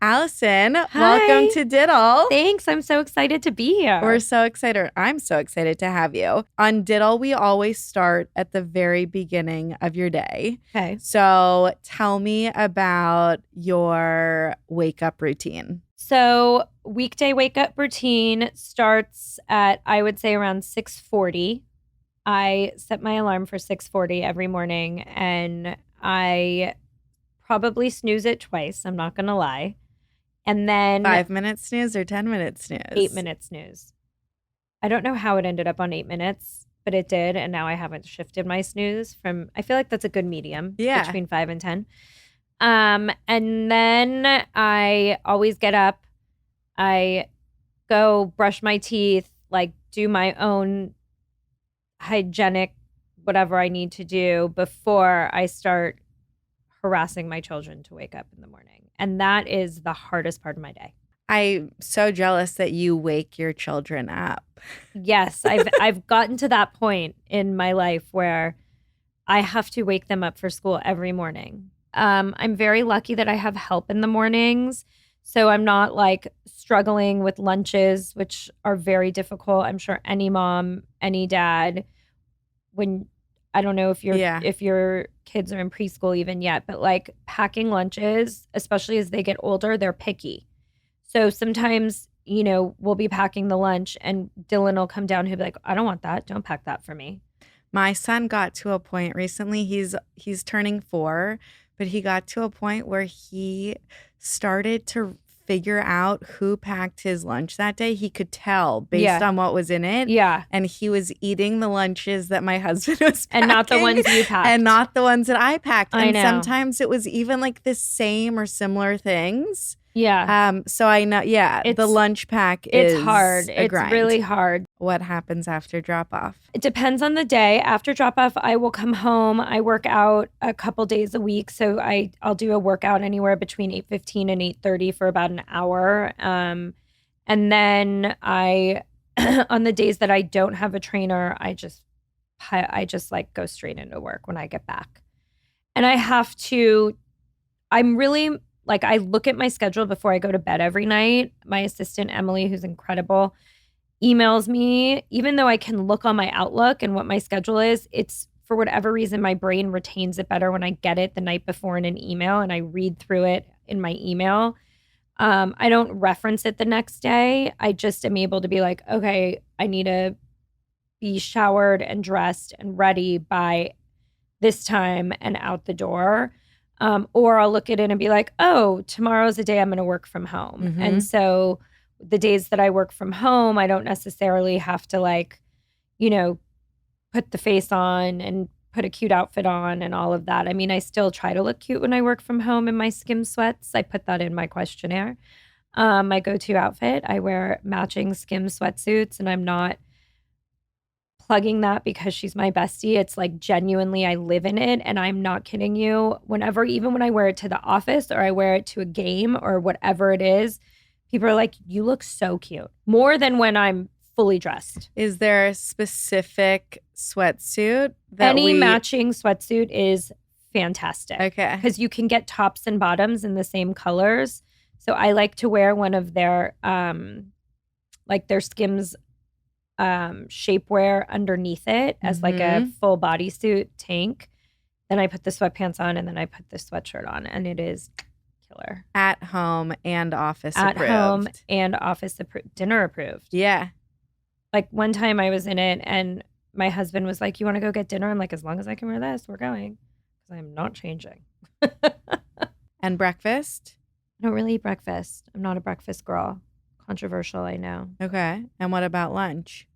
Allison, Hi. welcome to DITL. Thanks. I'm so excited to be here. We're so excited. I'm so excited to have you. On DITL, we always start at the very beginning of your day. Okay. So tell me about your wake up routine. So weekday wake up routine starts at, I would say, around 6:40. I set my alarm for 6:40 every morning, and I probably snooze it twice. I'm not going to lie. And then 5-minute snooze or 10-minute snooze? 8-minute snooze. I don't know how it ended up on 8 minutes, but it did. And now I haven't shifted my snooze from, I feel like that's a good medium between 5 and 10. And then I always get up. I go brush my teeth, like do my own hygienic, whatever I need to do before I start harassing my children to wake up in the morning. And that is the hardest part of my day. I'm so jealous that you wake your children up. Yes, I've gotten to that point in my life where I have to wake them up for school every morning. I'm very lucky that I have help in the mornings. So I'm not like struggling with lunches, which are very difficult. I'm sure any mom, any dad, when I don't know if your kids are in preschool even yet, but like packing lunches, especially as they get older, they're picky. So sometimes, we'll be packing the lunch and Dylan will come down. He'll be like, I don't want that. Don't pack that for me. My son got to a point recently, he's turning 4, but he got to a point where he started to figure out who packed his lunch that day. He could tell based on what was in it. Yeah. And he was eating the lunches that my husband was packing. And not the ones you packed. And not the ones that I packed. I know. Sometimes it was even like the same or similar things. Yeah. So I know, the lunch pack is it's hard. a grind. It's really hard. What happens after drop off? It depends on the day. After drop off, I will come home. I work out a couple days a week. So I'll do a workout anywhere between 8:15 and 8:30 for about an hour. And then I, on the days that I don't have a trainer, I just like go straight into work when I get back. And I'm really like, I look at my schedule before I go to bed every night. My assistant, Emily, who's incredible, emails me. Even though I can look on my Outlook and what my schedule is, it's for whatever reason, my brain retains it better when I get it the night before in an email and I read through it in my email. I don't reference it the next day. I just am able to be like, okay, I need to be showered and dressed and ready by this time and out the door. Or I'll look at it and be like, oh, tomorrow's a day I'm going to work from home. Mm-hmm. And so the days that I work from home, I don't necessarily have to put the face on and put a cute outfit on and all of that. I mean, I still try to look cute when I work from home in my Skims sweats. I put that in my questionnaire. My go-to outfit, I wear matching Skims sweatsuits, and I'm not plugging that because she's my bestie. It's like genuinely I live in it, and I'm not kidding you. Even when I wear it to the office or I wear it to a game or whatever it is, people are like, you look so cute. More than when I'm fully dressed. Is there a specific sweatsuit Any matching sweatsuit is fantastic. Okay. Because you can get tops and bottoms in the same colors. So I like to wear one of their their Skims shapewear underneath it as like a full bodysuit tank. Then I put the sweatpants on, and then I put the sweatshirt on, and it is killer. At home and office approved. At home and office dinner approved. Yeah. Like one time I was in it and my husband was like, you want to go get dinner? I'm like, as long as I can wear this, we're going. Because I'm not changing. And breakfast? I don't really eat breakfast. I'm not a breakfast girl. Controversial, I know. Okay. And what about lunch?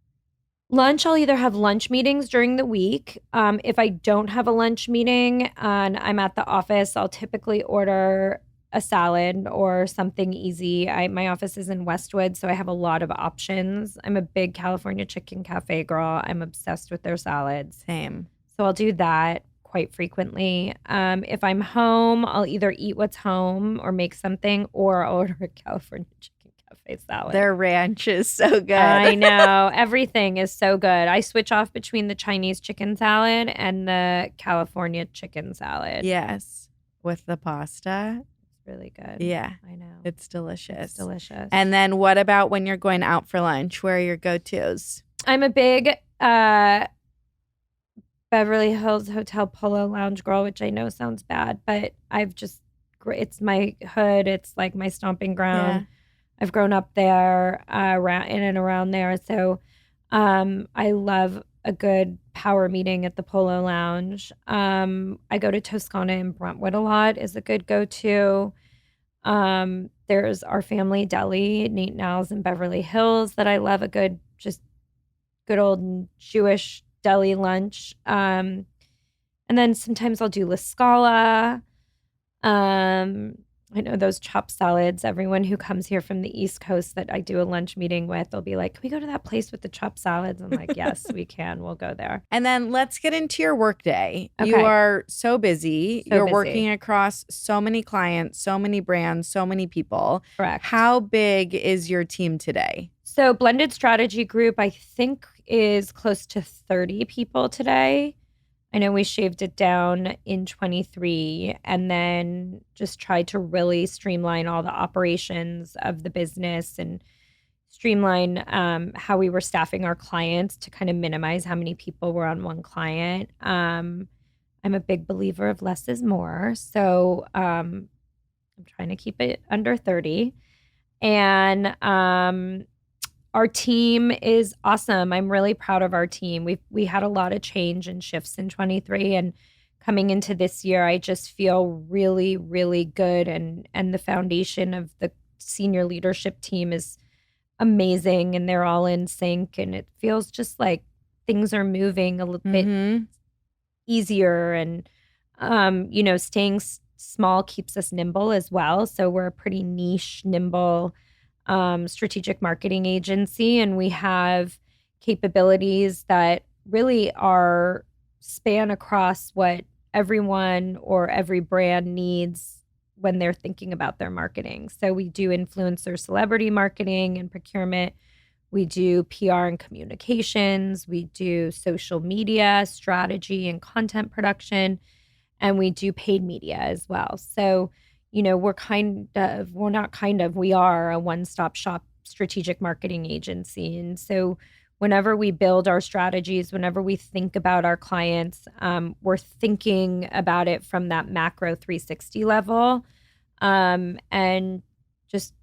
Lunch, I'll either have lunch meetings during the week. If I don't have a lunch meeting and I'm at the office, I'll typically order a salad or something easy. My office is in Westwood, so I have a lot of options. I'm a big California Chicken Cafe girl. I'm obsessed with their salads. Same. So I'll do that quite frequently. If I'm home, I'll either eat what's home or make something, or I'll order a California Chicken Cafe salad. Their ranch is so good. I know. Everything is so good. I switch off between the Chinese chicken salad and the California chicken salad. Yes. With the pasta. really good. Yeah. I know. It's delicious. It's delicious. And then what about when you're going out for lunch? Where are your go-tos? I'm a big Beverly Hills Hotel Polo Lounge girl, which I know sounds bad, but it's my hood. It's like my stomping ground. Yeah. I've grown up there, around in and around there. So I love a good power meeting at the Polo Lounge. I go to Toscana in Brentwood a lot, is a good go-to. There's our family deli, Neat Now's in Beverly Hills, that I love, a good old Jewish deli lunch. And then sometimes I'll do La Scala. I know those chopped salads. Everyone who comes here from the East Coast that I do a lunch meeting with, they'll be like, "Can we go to that place with the chopped salads?" I'm like, "Yes, we can. We'll go there." And then let's get into your workday. Okay. You are so busy. So You're busy. working across so many clients, so many brands, so many people. Correct. How big is your team today? So Blended Strategy Group, I think, is close to 30 people today. I know we shaved it down in 23 and then just tried to really streamline all the operations of the business and streamline how we were staffing our clients to kind of minimize how many people were on one client. I'm a big believer of less is more. So I'm trying to keep it under 30. And our team is awesome. I'm really proud of our team. We had a lot of change and shifts in 23, and coming into this year, I just feel really, really good. And the foundation of the senior leadership team is amazing, and they're all in sync. And it feels just like things are moving a little bit easier. And staying small keeps us nimble as well. So we're a pretty niche, nimble strategic marketing agency, and we have capabilities that really are span across what everyone or every brand needs when they're thinking about their marketing. So we do influencer celebrity marketing and procurement. We do PR and communications. We do social media strategy and content production, and we do paid media as well. So we are a one-stop shop strategic marketing agency. And so whenever we build our strategies, whenever we think about our clients, we're thinking about it from that macro 360 level. And just,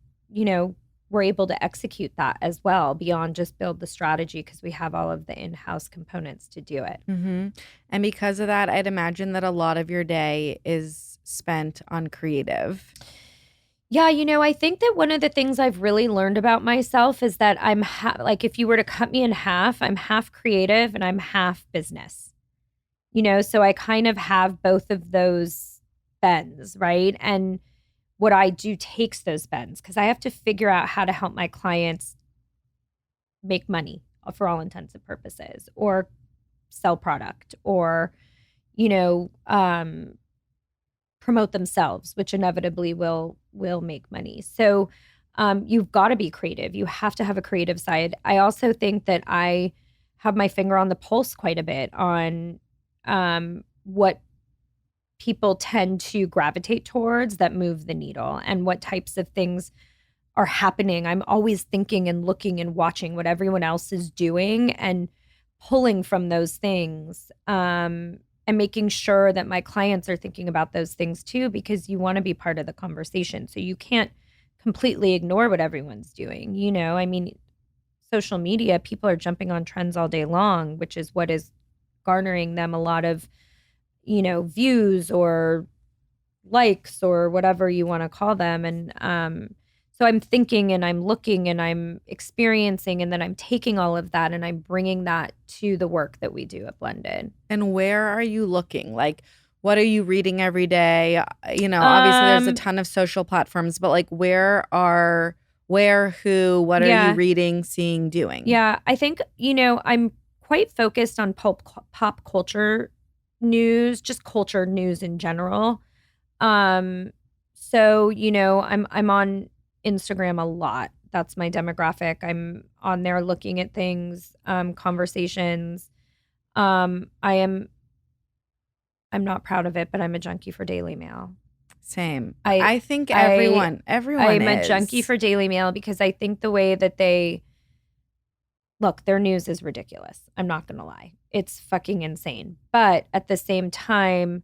we're able to execute that as well beyond just build the strategy, because we have all of the in-house components to do it. Mm-hmm. And because of that, I'd imagine that a lot of your day is spent on creative. Yeah, I think that one of the things I've really learned about myself is that I'm like, if you were to cut me in half, I'm half creative and I'm half business. So I kind of have both of those bends, right? And what I do takes those bends, because I have to figure out how to help my clients make money for all intents and purposes, or sell product, or, promote themselves, which inevitably will make money. So you've got to be creative. You have to have a creative side. I also think that I have my finger on the pulse quite a bit on what people tend to gravitate towards that move the needle, and what types of things are happening. I'm always thinking and looking and watching what everyone else is doing and pulling from those things. And making sure that my clients are thinking about those things too, because you want to be part of the conversation. So you can't completely ignore what everyone's doing. I mean, social media, people are jumping on trends all day long, which is what is garnering them a lot of, views or likes or whatever you want to call them. And so I'm thinking and I'm looking and I'm experiencing, and then I'm taking all of that and I'm bringing that to the work that we do at Blended. And where are you looking? Like, what are you reading every day? Obviously there's a ton of social platforms, but like what are you reading, seeing, doing? Yeah, I think, I'm quite focused on pop culture news, just culture news in general. So, I'm on Instagram a lot. That's my demographic. I'm on there looking at things, conversations. I'm not proud of it, but I'm a junkie for Daily Mail. Same. I I think everyone I'm a is. junkie for Daily Mail because I think the way that they look, their news is ridiculous. I'm not going to lie. It's fucking insane. But at the same time,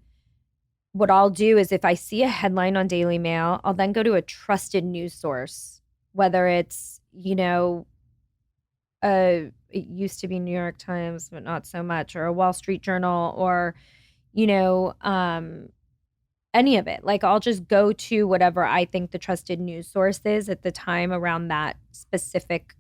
what I'll do is if I see a headline on Daily Mail, I'll then go to a trusted news source, whether it's, it used to be New York Times, but not so much, or a Wall Street Journal, or, any of it. Like I'll just go to whatever I think the trusted news source is at the time around that specific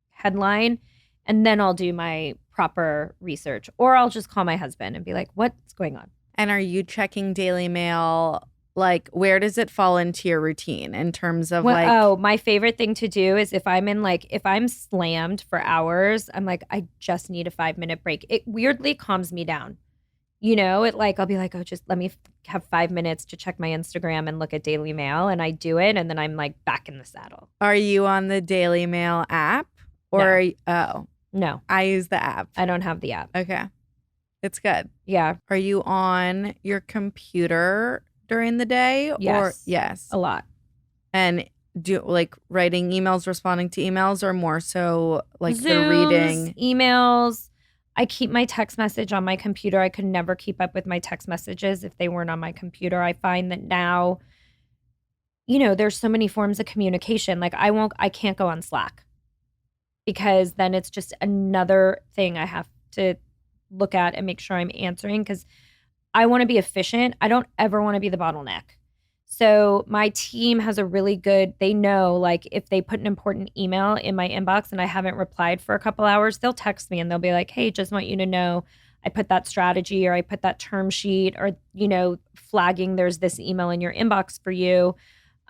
headline. And then I'll do my proper research, or I'll just call my husband and be like, what's going on? And are you checking Daily Mail? Like, where does it fall into your routine in terms of my favorite thing to do is if I'm slammed for hours, I'm like, I just need a 5-minute break. It weirdly calms me down. I'll be like, oh, just let me have 5 minutes to check my Instagram and look at Daily Mail. And I do it. And then I'm like back in the saddle. Are you on the Daily Mail app? Or, No. I use the app. I don't have the app. Okay. It's good. Yeah. Are you on your computer during the day? Yes. Or yes. A lot. And do like writing emails, responding to emails, or more so like Zooms, the reading? Emails. I keep my text message on my computer. I could never keep up with my text messages if they weren't on my computer. I find that now, there's so many forms of communication. Like I can't go on Slack because then it's just another thing I have to look at and make sure I'm answering because I want to be efficient. I don't ever want to be the bottleneck. So my team has they know like if they put an important email in my inbox and I haven't replied for a couple hours, they'll text me and they'll be like, hey, just want you to know I put that strategy or I put that term sheet or, flagging there's this email in your inbox for you.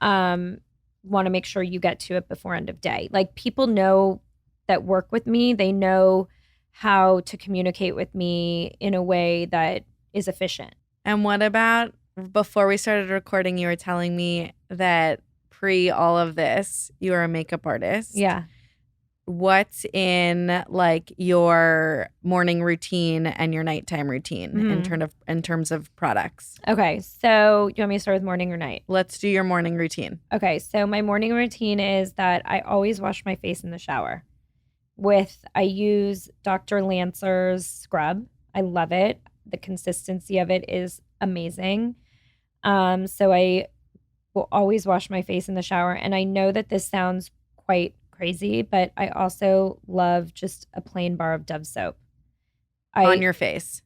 Want to make sure you get to it before end of day. Like people know that work with me. They know how to communicate with me in a way that is efficient. And what about before we started recording, you were telling me that pre all of this, you are a makeup artist. Yeah. What's in like your morning routine and your nighttime routine in terms of products? Okay. So you want me to start with morning or night? Let's do your morning routine. Okay. So my morning routine is that I always wash my face in the shower I use Dr. Lancer's scrub. I love it. The consistency of it is amazing. So I will always wash my face in the shower. And I know that this sounds quite crazy, but I also love just a plain bar of Dove soap. On your face?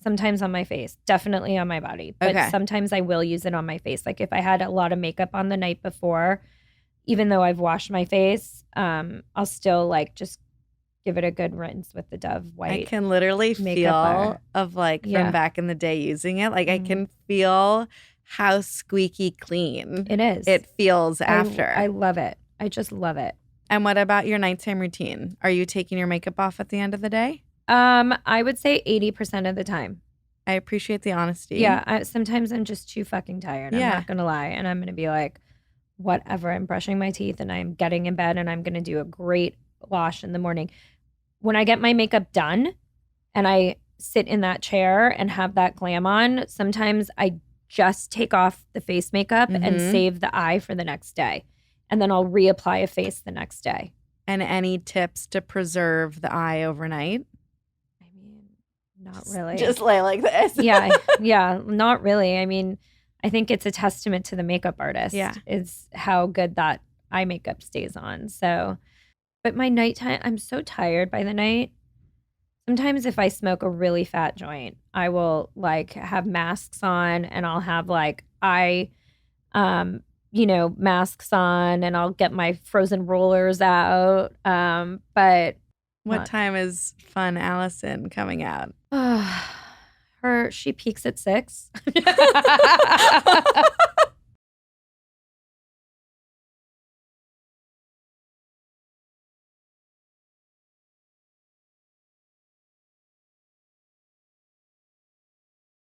Sometimes on my face. Definitely on my body. But sometimes I will use it on my face. Like if I had a lot of makeup on the night before, even though I've washed my face, I'll still like just give it a good rinse with the Dove white. I can literally feel of like from back in the day using it. Like I can feel how squeaky clean it is. It feels after. I love it. I just love it. And what about your nighttime routine? Are you taking your makeup off at the end of the day? I would say 80% of the time. I appreciate the honesty. Yeah. Sometimes I'm just too fucking tired. I'm not going to lie. And I'm going to be like, whatever. I'm brushing my teeth and I'm getting in bed and I'm going to do a great wash in the morning. When I get my makeup done and I sit in that chair and have that glam on, sometimes I just take off the face makeup and save the eye for the next day. And then I'll reapply a face the next day. And any tips to preserve the eye overnight? I mean, not really. Just lay like this. Yeah, not really. I mean, I think it's a testament to the makeup artist. Yeah. Is how good that eye makeup stays on. So, but my nighttime, I'm so tired by the night. Sometimes if I smoke a really fat joint, I will like have masks on and I'll have like masks on and I'll get my frozen rollers out. But what time is Fun Allison coming out? She peaks at 6.